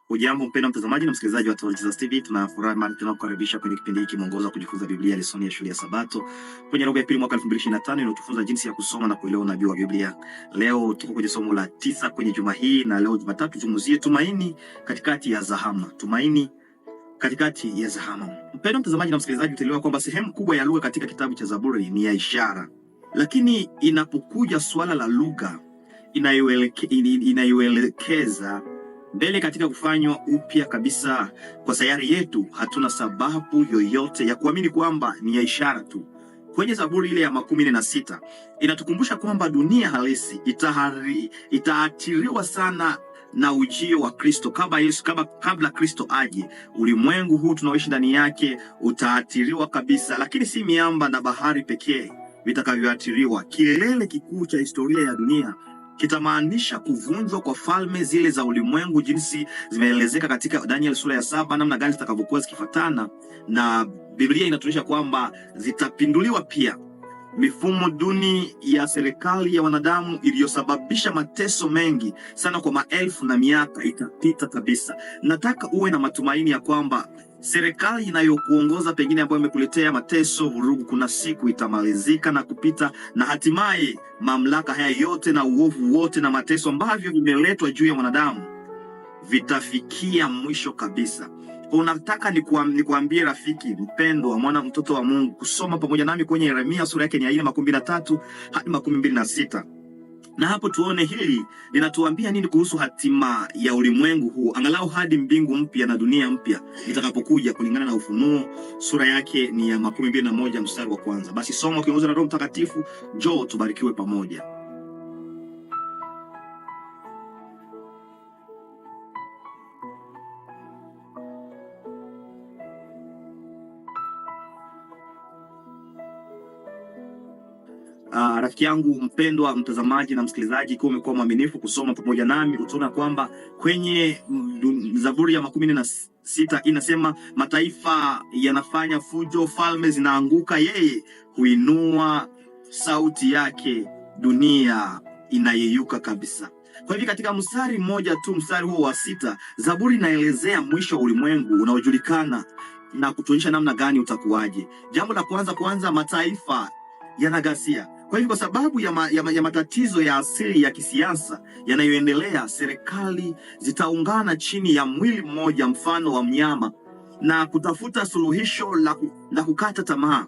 Hujambo mpendwa mtazamaji na msikilizaji wa Told Jesus TV, tunafurahi mara tena kukaribisha kwenye kipindi hiki mwongozo wa kujifunza Biblia, lesoni ya shule ya Sabato kwenye robo ya pili mwaka 2025 inayotufunza jinsi ya kusoma na kuelewa unabii wa Biblia. Leo tuko kwenye somo la 9 kwenye juma hii, na leo Jumatatu tuzungumzie tumaini katikati ya zahama. Tumaini katikati ya zahama. Mpendwa mtazamaji na msikilizaji, utaelewa kwamba sehemu kubwa ya lugha katika kitabu cha Zaburi ni ya ishara. Lakini inapokuja swala la lugha inayoelekeza mbele katika kufanywa upya kabisa kwa sayari yetu, hatuna sababu yoyote ya kuamini kwamba ni ya ishara tu. Kwenye Zaburi ile ya 46 inatukumbusha kwamba dunia halisi itaathiriwa sana na ujio wa Kristo. Kabla Kristo aje, ulimwengu huu tunaoishi ndani yake utaathiriwa kabisa, lakini si miamba na bahari pekee vitakavyoathiriwa. Kilele kikuu cha historia ya dunia kitamaanisha kuvunjwa kwa falme zile za ulimwengu, jinsi zimeelezeka katika Daniel sura ya 7, namna gani zitakavyokuwa zikifuatana, na Biblia inatuonyesha kwamba zitapinduliwa pia. Mifumo duni ya serikali ya wanadamu iliyosababisha mateso mengi sana kwa maelfu na miaka itapita kabisa. Nataka uwe na matumaini ya kwamba serikali inayokuongoza pengine ambayo imekuletea mateso, vurugu, kuna siku itamalizika na kupita, na hatimaye mamlaka haya yote na uovu wote na mateso ambavyo vimeletwa juu ya wanadamu vitafikia mwisho kabisa. Unataka nikuambie rafiki mpendwa, mwana mtoto wa Mungu, kusoma pamoja nami kwenye Yeremia sura yake ni ya 23 hadi 26. Na hapo tuone hili linatuambia nini kuhusu hatima ya ulimwengu huu, angalau hadi mbingu mpya na dunia mpya itakapokuja, kulingana na Ufunuo sura yake ni ya 21 mstari wa kwanza. Basi somo kiongozwa na Roho Mtakatifu. Njoo tubarikiwe pamoja. Rafiki yangu mpendwa mtazamaji na msikilizaji, ikiwa umekuwa mwaminifu kusoma pamoja nami, utaona kwamba kwenye Zaburi ya 16 inasema mataifa yanafanya fujo, falme zinaanguka, yeye huinua sauti yake, dunia inayeyuka kabisa. Kwa hivyo katika mstari mmoja tu, mstari huo wa 6, Zaburi inaelezea mwisho wa ulimwengu unaojulikana na kutuonyesha namna gani utakuwaje. Jambo la kwanza, mataifa yanaghasia. Kwa hivyo kwa sababu ya matatizo ya asili ya kisiasa yanayoendelea, serikali zitaungana chini ya mwili mmoja, mfano wa mnyama, na kutafuta suluhisho la kukata tamaa.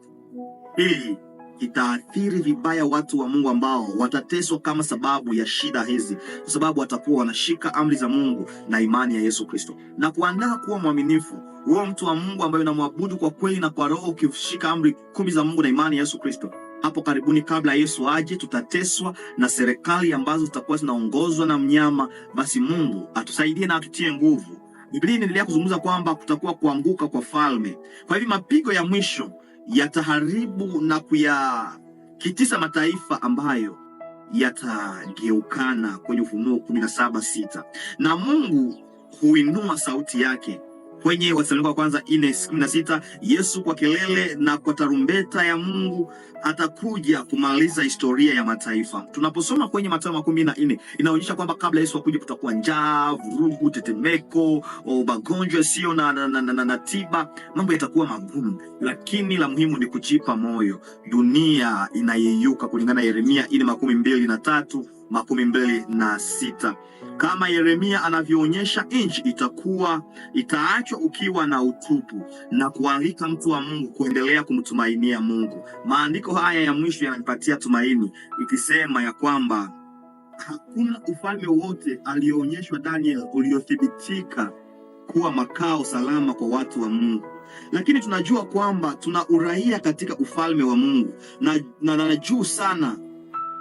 Hili itaathiri vibaya watu wa Mungu ambao watateswa kama sababu ya shida hizi, kwa sababu watakuwa wanashika amri za Mungu na imani ya Yesu Kristo na kuandaa kuwa mwaminifu. Wewe mtu wa Mungu ambaye unamwabudu kwa kweli na kwa roho, ukishika amri 10 za Mungu na imani ya Yesu Kristo, hapo karibuni kabla Yesu aje, tutateswa na serikali ambazo zitakuwa zinaongozwa na mnyama. Basi Mungu atusaidie na atutie nguvu. Biblia inaendelea kuzungumza kwamba kutakuwa kuanguka kwa falme. Kwa hivyo mapigo ya mwisho yataharibu na kuyakitisa mataifa ambayo yatageukana, kwenye Ufunuo 17:6. Na Mungu huinua sauti yake kwenye Wathesalonike wa kwanza 4:16, Yesu kwa kelele na kwa tarumbeta ya Mungu atakuja kumaliza historia ya mataifa. Tunaposoma kwenye Mathayo 14 inaonyesha kwamba kabla Yesu akuje kutakuwa njaa, vurugu, tetemeko, magonjwa sio na tiba. Mambo yatakuwa magumu, lakini la muhimu ni kujipa moyo. Dunia inayeyuka kulingana na Yeremia 4:23, 26. Kama Yeremia anavyoonyesha, nchi itaachwa ukiwa na utupu, na kualika mtu wa Mungu kuendelea kumtumainia Mungu. Maandiko haya ya mwisho yananipatia tumaini, ikisema ya kwamba hakuna ufalme wote alioonyeshwa Daniel uliothibitika kuwa makao salama kwa watu wa Mungu. Lakini tunajua kwamba tuna uraia katika ufalme wa Mungu, na juu sana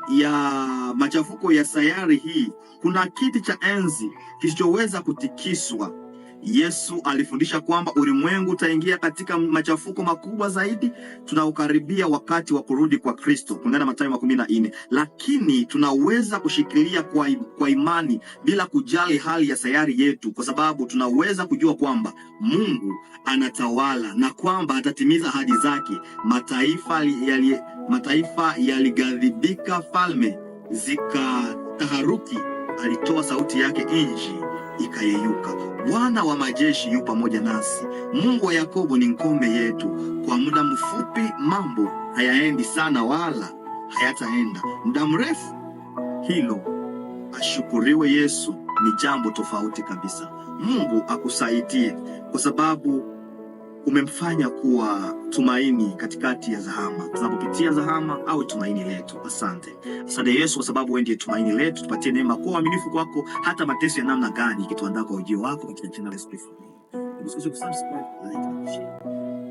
ya machafuko ya sayari hii kuna kiti cha enzi kisichoweza kutikiswa. Yesu alifundisha kwamba ulimwengu utaingia katika machafuko makubwa zaidi tunaokaribia wakati wa kurudi kwa Kristo, kulingana na Mathayo 14. Lakini tunaweza kushikilia kwa imani bila kujali hali ya sayari yetu, kwa sababu tunaweza kujua kwamba Mungu anatawala na kwamba atatimiza ahadi zake. Mataifa yalighadhibika, falme zikataharuki, alitoa sauti yake, nchi ikayeyuka. Bwana wa majeshi yu pamoja nasi. Mungu wa Yakobo ni ngome yetu. Kwa muda mfupi mambo hayaendi sana, wala hayataenda muda mrefu. Hilo ashukuriwe Yesu ni jambo tofauti kabisa. Mungu akusaidie, kwa sababu umemfanya kuwa tumaini katikati ya zahama. Tunapopitia zahama au tumaini letu. Asante Yesu, kwa sababu wewe ndiye tumaini letu. Tupatie neema kwa uaminifu kwako, hata mateso ya namna gani ikituandaa kwa ujio wako, katika jina la Yesu Kristo. Usisahau kusubscribe, like na share.